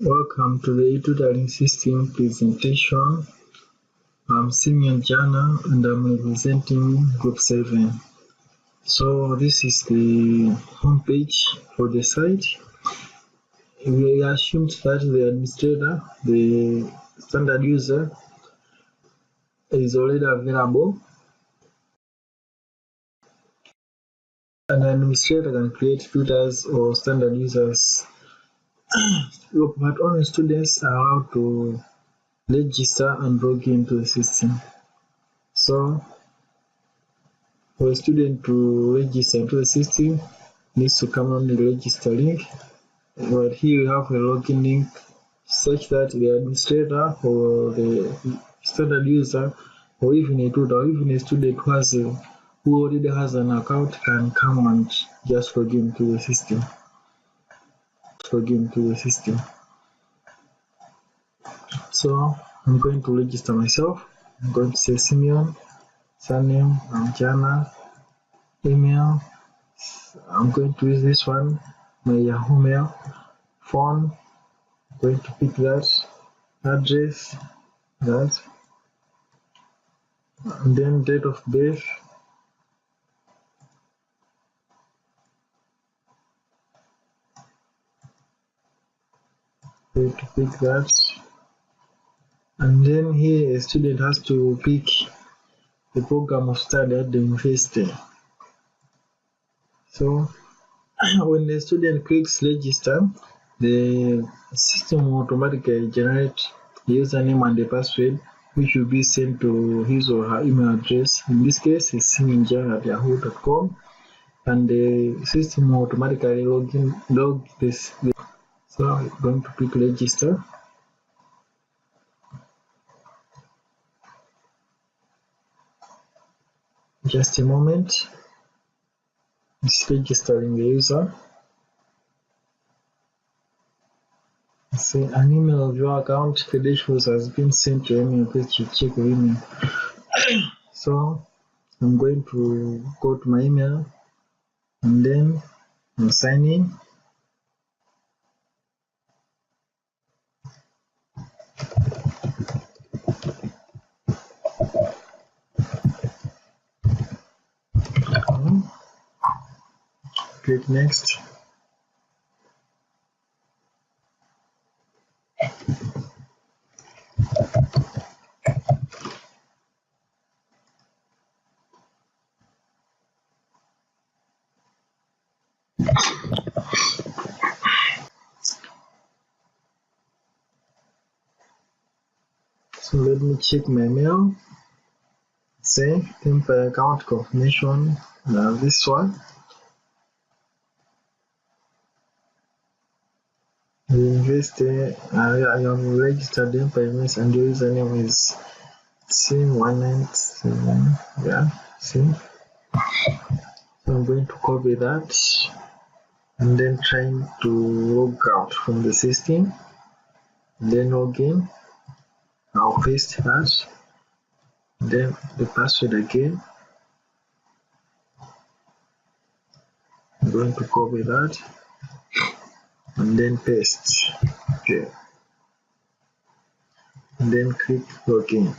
Welcome to the e-tutoring system presentation. I'm Simeon Jana and I'm representing Group 7. So this is the homepage for the site. We assumed that the administrator, the standard user, is already available. An administrator can create tutors or standard users, but only students are allowed to register and log into the system. So for a student to register into the system, needs to come on the register link. But here we have a login link such that the administrator or the standard user or even a tutor or even a student who already has an account can come and just log into the system. So I'm going to register myself. I'm going to say Simeon, surname, I'm Jana, email. I'm going to use this one, my Yahoo mail, phone, I'm going to pick that, address, that, and then date of birth, going to pick that, and then here a student has to pick the program of study at the university. So when the student clicks register, the system will automatically generate the username and the password, which will be sent to his or her email address. In this case, it's siminja@yahoo.com, and the system will automatically log this. So I'm going to click register. Just a moment. It's registering the user. See, an email of your account credentials has been sent to email. Please check your email. So I'm going to go to my email and then I'm sign in. Click next. So let me check my mail. Say temporary account confirmation. This one. The university I am registered employment and the username is sim197. Yeah, sim. So I'm going to copy that and then trying to log out from the system. Then log in. I'll paste that. Then the password again. I'm going to copy that and then paste. Okay. And then click login.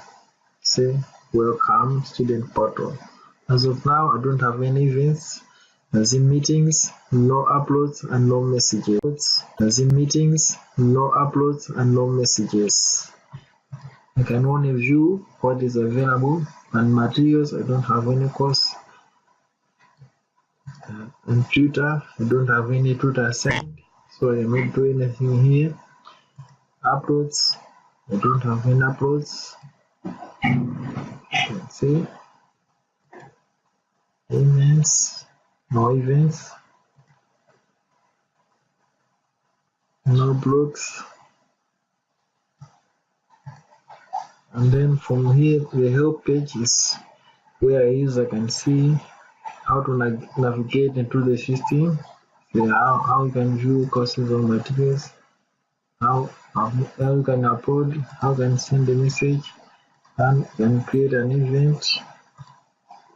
Say welcome student portal. As of now, I don't have any events. As in meetings, no uploads and no messages. As in meetings, no uploads and no messages. I can only view what is available and materials. I don't have any course. And tutor, I don't have any tutor assigned, so I cannot do anything here. Uploads, I don't have any uploads. Let's see. Events, no events. No blogs. And then from here, the help page is where a user can see how to navigate into the system, how you can view courses or materials, how you can upload, how you can send a message, and you can create an event,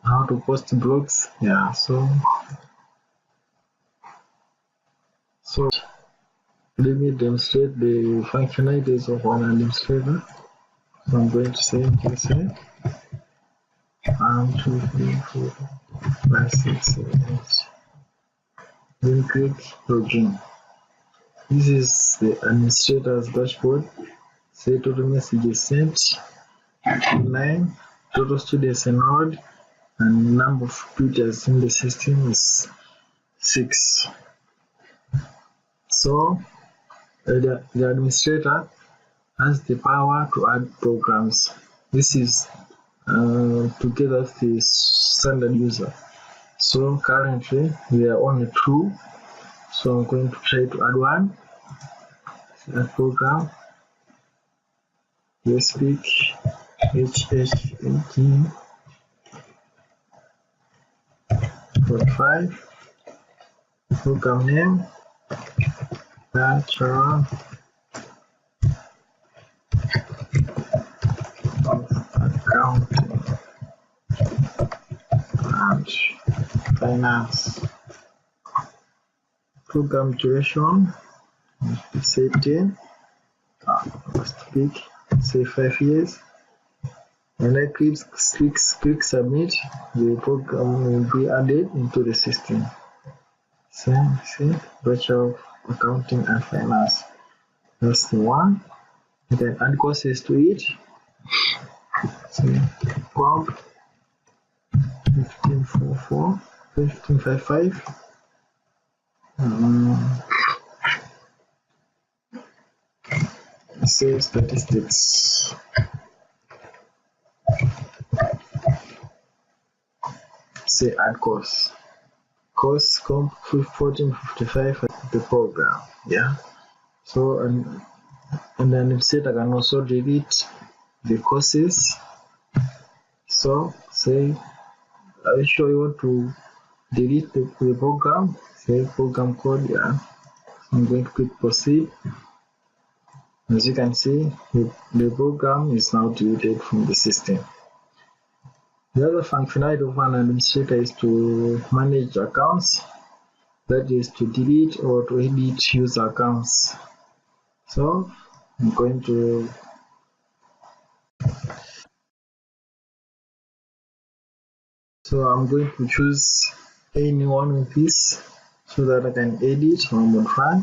how to post blogs. Yeah, so let me demonstrate the functionalities of an administrator. So I'm going to say say 1, 2, 3, 4, 5, 6, 7, 8. Then click login. This is the administrator's dashboard. Say total messages sent, 9, total students enrolled, and number of tutors in the system is 6. So the administrator has the power to add programs. This is together with the standard user. So currently we are only 2. So I'm going to try to add one. Add program. Let's pick HH18.5. Program name. Natural accounting and finance. Program duration, say 10. Must pick, say 5 years. And I click submit, the program will be added into the system. See, Bachelor of Accounting and Finance. That's the one. You can add courses to it. See, prompt 1544, 1555. Say statistics. Say add course. Course comp 1455 the program. Yeah. So and then it said I can also delete the courses. So say, are you sure you want to delete the program? Say program code. Yeah. I'm going to click proceed. As you can see, the program is now deleted from the system. The other functionality of an administrator is to manage accounts, that is to delete or to edit user accounts. So I'm going to choose any one of these so that I can edit or modify.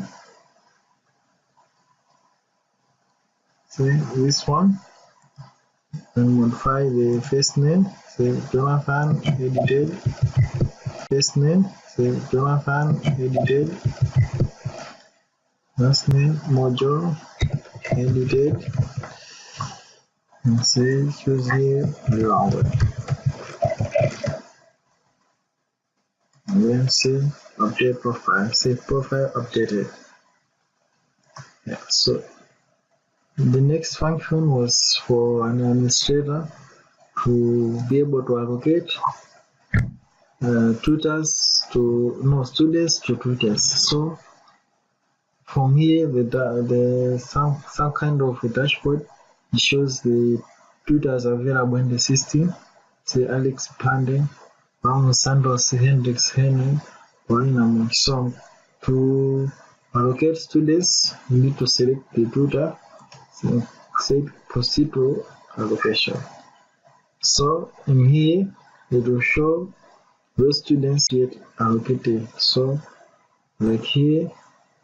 Say this one and modify the first name. Say Jonathan edited. First name, say Jonathan edited. Last name Mojo edited. And say choose here language. And then say update profile. Say profile updated. Yeah, so the next function was for an administrator to be able to allocate students to tutors. So from here, some kind of a dashboard. It shows the tutors available in the system. Say Alex Pande, Ramos Santos, Hendrix Henry, Paulina. So to allocate students, you need to select the tutor. So say proceed to allocation. So in here, it will show those students get allocated. So like here,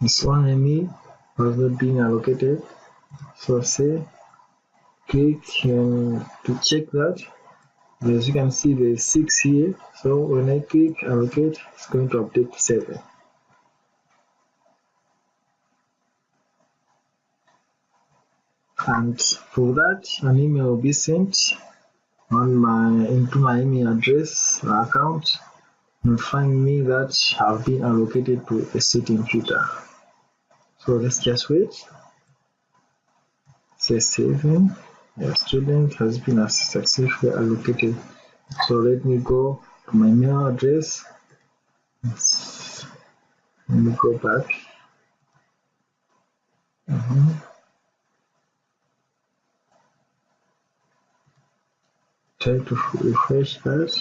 this one ME was not being allocated. So say click to check that. As you can see, there's 6 here. So when I click allocate, it's going to update to 7. And for that, an email will be sent into my email address account, notifying me that I've been allocated to a certain tutor. So let's just wait. Say saving. A student has been successfully allocated. So let me go to my mail address. Let me go back. Try to refresh that.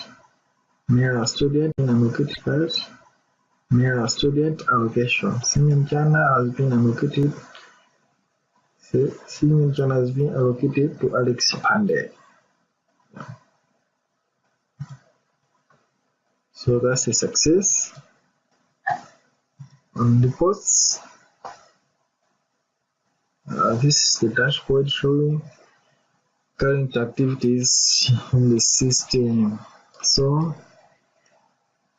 Mail a student and allocate that. Mirror student allocation. Senior mchana has been allocated. Senior mchana has been allocated to Alex Pandey. So that's a success. On the posts, this is the dashboard showing current activities in the system. So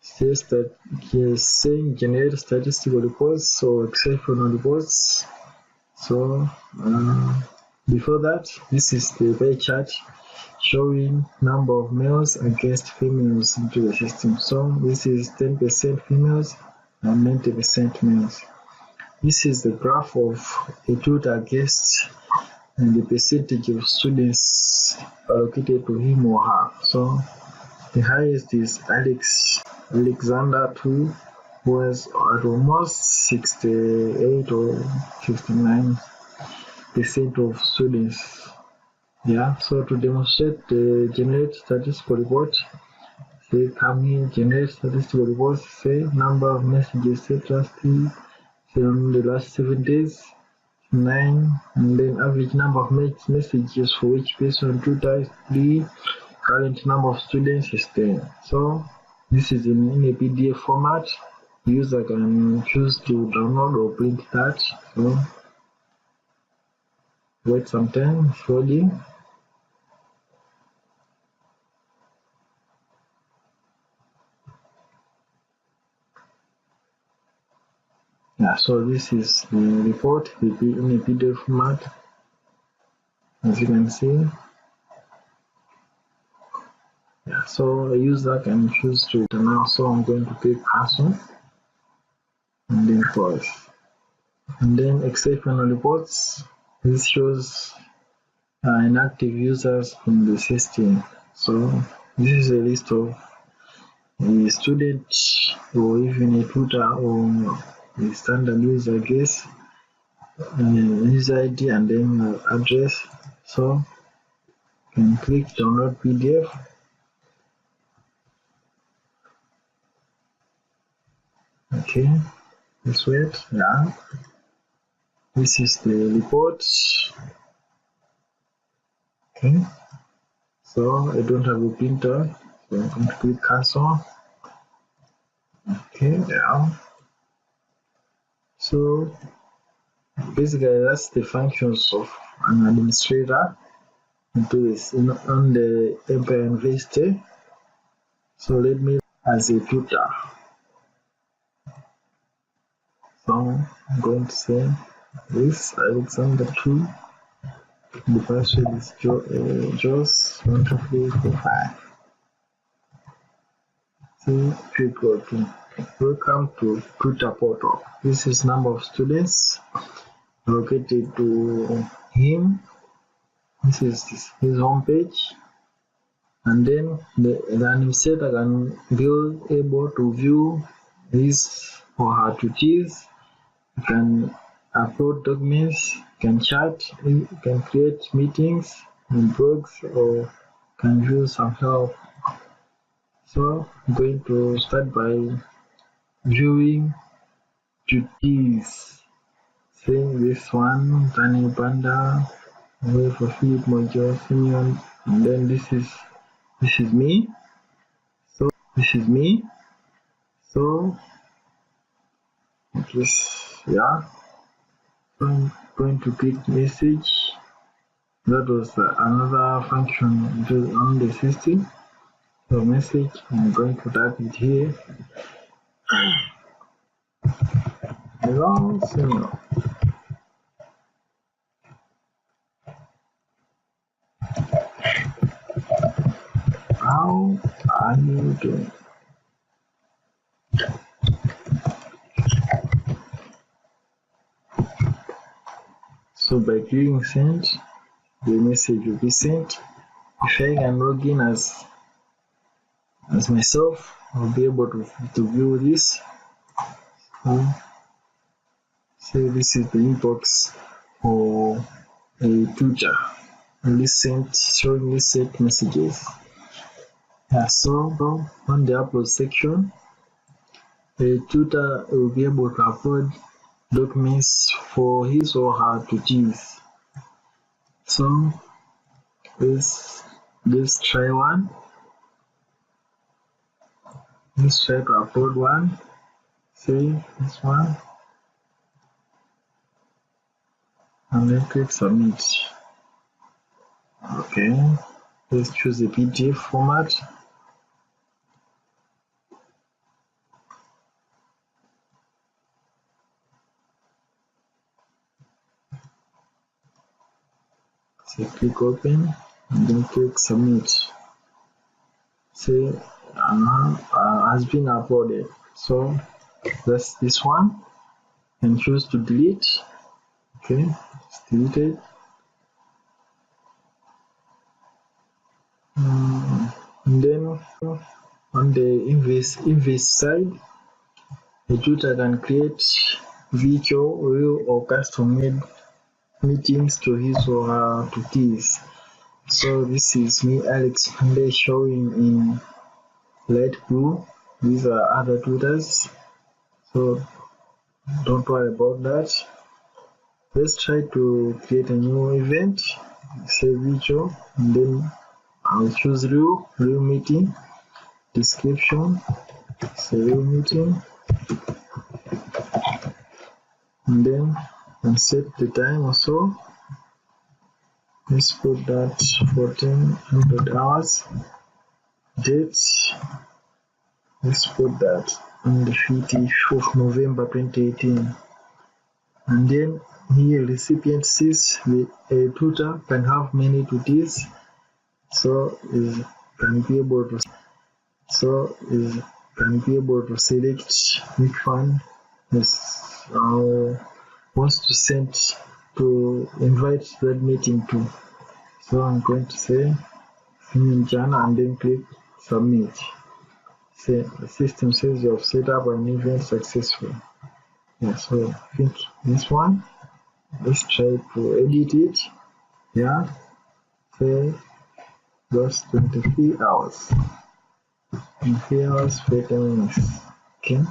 says that he is saying generate statistical reports or exceptional reports. So before that, this is the pie chart showing number of males against females into the system. So this is 10% females and 90% males. This is the graph of a tutor guest and the percentage of students allocated to him or her. So the highest is Alexander 2, who was at almost 68 or 59% of students. Yeah, so to demonstrate the generate statistical report, say come here, generate statistical report, say number of messages sent last week, say on the last 7 days, 9, and then average number of messages for each person, 2 times 3, current number of students is 10. So this is in a PDF format. User can choose to download or print that. So wait some time, it's loading. Yeah, so this is the report in a PDF format, as you can see. Yeah, so a user can choose to turn out. So I'm going to click cancel and then close. And then exceptional reports. This shows inactive users in the system. So this is a list of a student or even a tutor or a standard user, I guess, user ID and then address. So you can click download PDF. Okay, let's wait. Yeah, this is the report. Okay, so I don't have a printer, so I'm going to click cancel. Okay, yeah. So basically that's the functions of an administrator into this on the Empire University. So let me as a tutor. So I'm going to say this Alexander 2. The password is Joss 12345. So click OK. Welcome to Tutor Portal. This is number of students allocated to him. This is his homepage. And then the administrator can be able to view his or her duties. You can upload documents, you can chat, you can create meetings and blogs, or can view some help. So I'm going to start by viewing duties. Saying this one, Tiny Panda, wait for Philip Mojo, Simeon, and then this is me. So this is me. So just yeah. So I'm going to click message. That was another function on the system. So message, I'm going to type it here. Hello, Simeon. How are you doing? So by clicking send, the message will be sent. If I can log in as myself, I'll be able to view this. So this is the inbox for a tutor. Showing recent messages. Yeah, so on the upload section, a tutor will be able to upload documents for his or her tutees. So let's try one. Let's try to upload one. Say this one. And then click submit. Okay. Let's choose the PDF format. So click open and then click submit. Say has been uploaded. So that's this one, and choose to delete. Okay, it's deleted. And then on the invoice side, the tutor can create virtual, real, or custom-made meetings to his or her tutees. So this is me, Alex Monday, showing in light blue. These are other tutors, so don't worry about that. Let's try to create a new event. Say virtual, and then I'll choose real meeting. Description, say real meeting, and then set the time also. Let's put that 1400 hours. Date, let's put that on the 5th of November 2018. And then here recipient says a tutor can have many tutees, so it can be able to select which one is wants to send to invite that meeting to. So I'm going to say Jana and then click submit. Say the system says you have set up an event successfully. Yeah, so I think this one, let's try to edit it. Yeah, say just 23 hours. 23 hours, 30 minutes. Okay,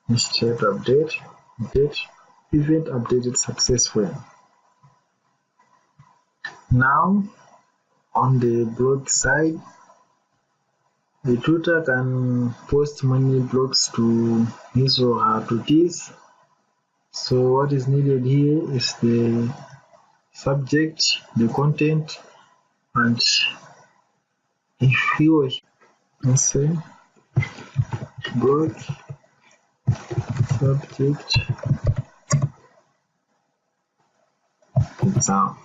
let's try to update. Event updated successfully. Now, on the blog side, the tutor can post many blogs to his or her tutees. So what is needed here is the subject, the content, and if he or she, let's say, blog subject exams,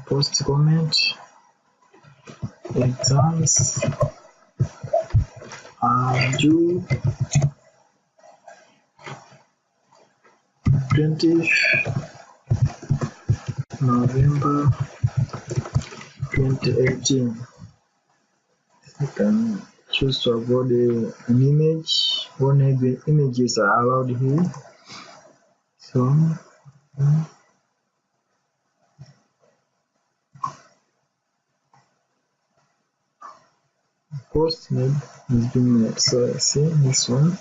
post comment, exams are due 20th November 2018. You can choose to upload an image. Only images are allowed here. So post made has been made. So I see this one.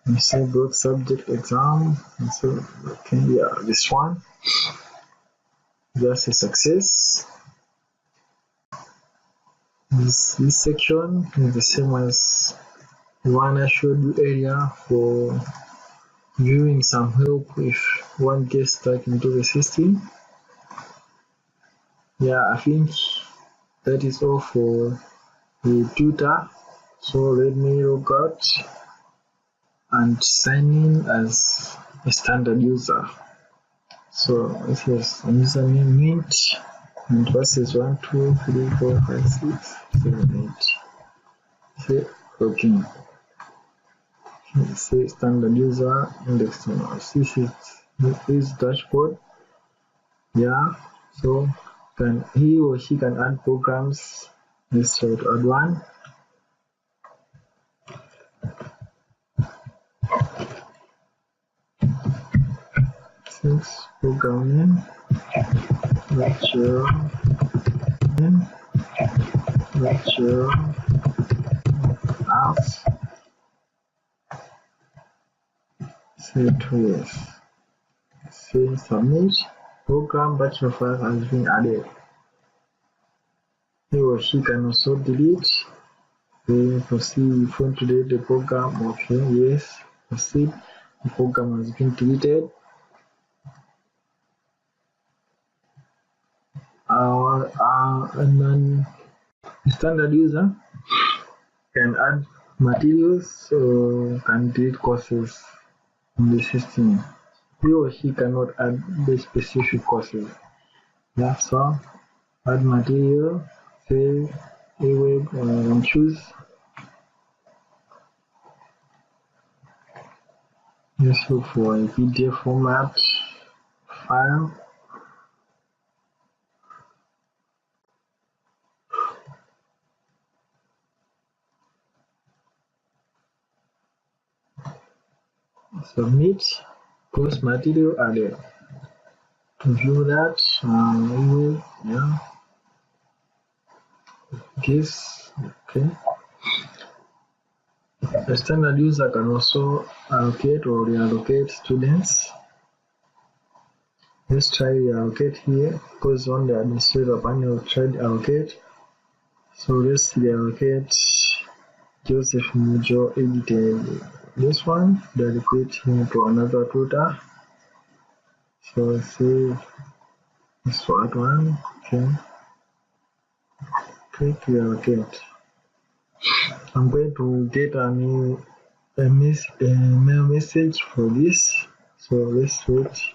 I say both subject exam. And so okay, yeah, this one. Just a success. This section is the same as the one I showed you earlier for viewing some help if one gets stuck into the system. Yeah, I think that is all for the tutor. So let me log out and sign in as a standard user. So this is username Mint and versus 1, 2, 3, 4, 5, 6, 7, 8. Say login. Say standard user index to now. This dashboard. Yeah, so he or she can add programs. Let's try to add one. Programming, lecture, apps, Set with. Say submit. Program bachelor file has been added. He or she can also delete. Proceed. If you want to delete the program, okay, yes, proceed. The program has been deleted. And then the standard user can add materials or can delete courses in the system. He or she cannot add the specific courses. Yeah, so add material, save, await, and choose. Just look for a PDF format file. Submit. Course material added. To view that, yeah, this, okay. The standard user can also allocate or reallocate students. Let's try reallocate here because on the administrator panel try allocate. So let's reallocate Joseph Mujo edited this one, dedicate him to another tutor. So save this one, okay. Click reallocate. I'm going to get a mail message for this. So let's wait.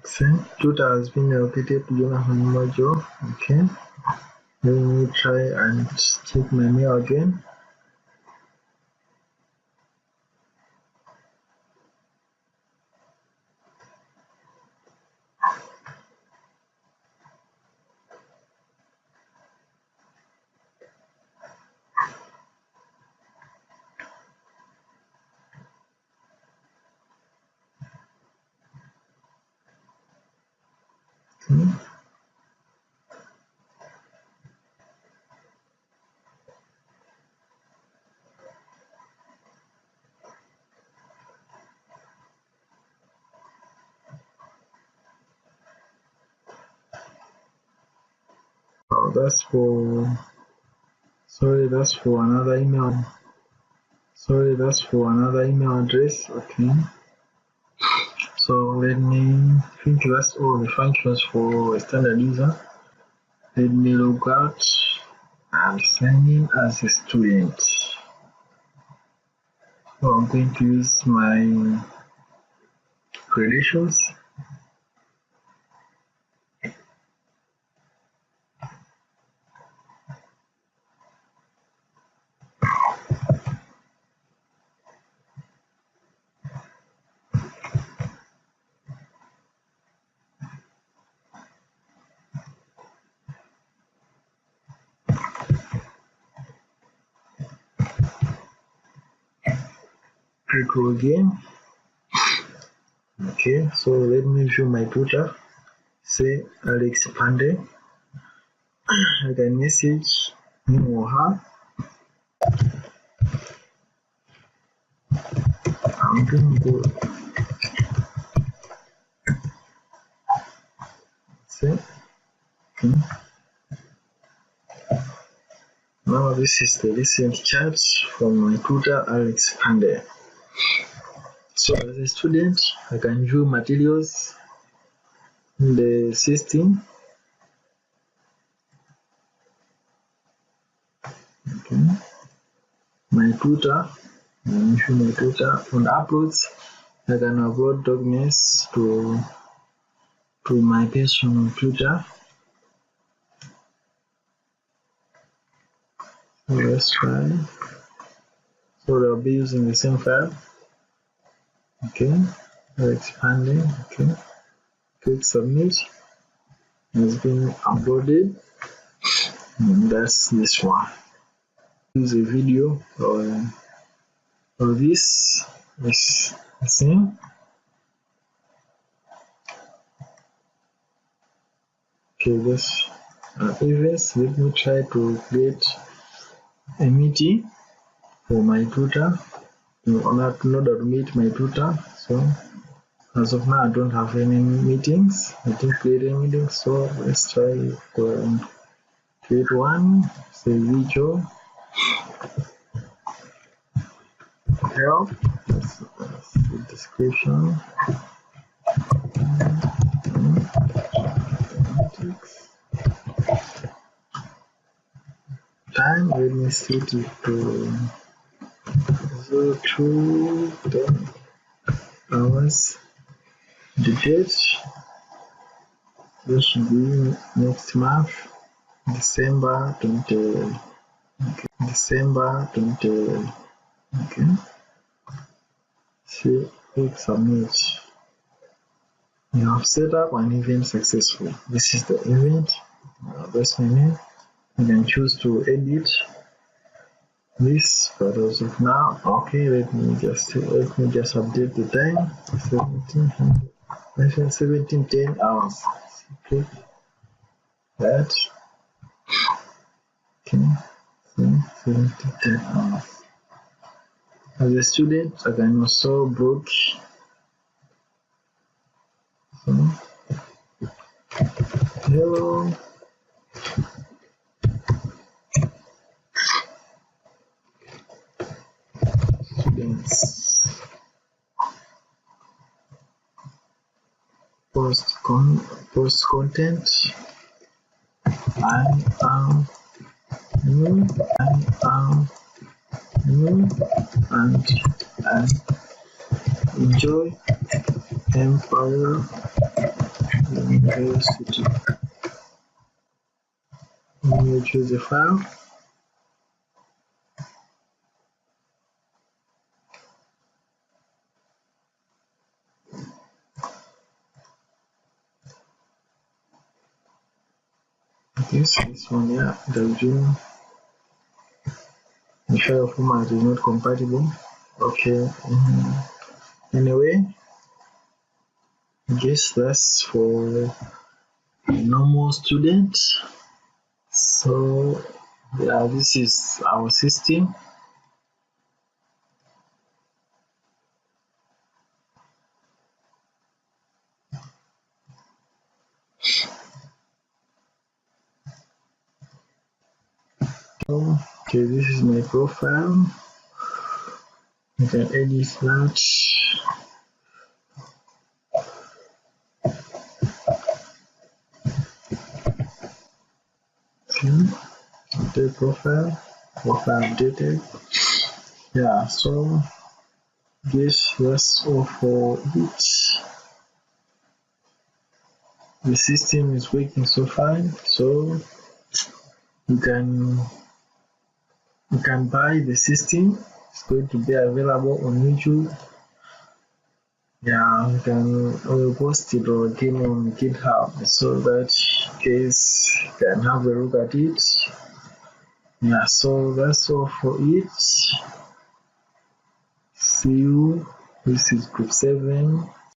Send tutor has been allocated to Jonathan Mojo. Okay. Let me try and check my mail again. Okay. Oh, that's for another email. Sorry, that's for another email address. Okay. So let me think that's all the functions for a standard user. Let me log out and sign in as a student. So I'm going to use my credentials. Click again. Okay, so let me view my tutor. Say Alex Pande. I can message him or her. I'm doing good. Say, okay. Now this is the recent chat from my tutor Alex Pande. So as a student, I can view materials in the system. Okay. My tutor, on uploads, I can upload documents to my personal tutor. So let's try. So they'll be using the same file. Okay, we're expanding. Okay, click submit. It's been uploaded. And that's this one. Use a video or this is the same. Okay, this events. Let me try to create a meeting for my tutor in order to meet my tutor. So as of now, I don't have any meetings. I didn't create any meetings. So let's try to create one. Say video help. That's the description. Time, let me set it to 02:10 hours. The date, this should be next month, December 20. December 20. Okay. See, click submit. You have set up an event successful. This is the event. That's my name. You can choose to edit this, but as of now, okay, let me just update the time. 17:10 hours. Click that. Okay, 17:10 hours. As a student, I can also book. So, hello. Students. Post content. I am new. And enjoy Empire University. You choose a file. This one here, the original. The file format is not compatible. Okay. Anyway, I guess that's for normal students. So yeah, this is our system. Okay, this is my profile. You can edit that. Okay, update profile updated. Yeah, so that's all for it. The system is working so fine, so you can buy the system. It's going to be available on YouTube. Yeah, you can post it or again on GitHub so that case you can have a look at it. Yeah, so that's all for it. See you. This is group 7.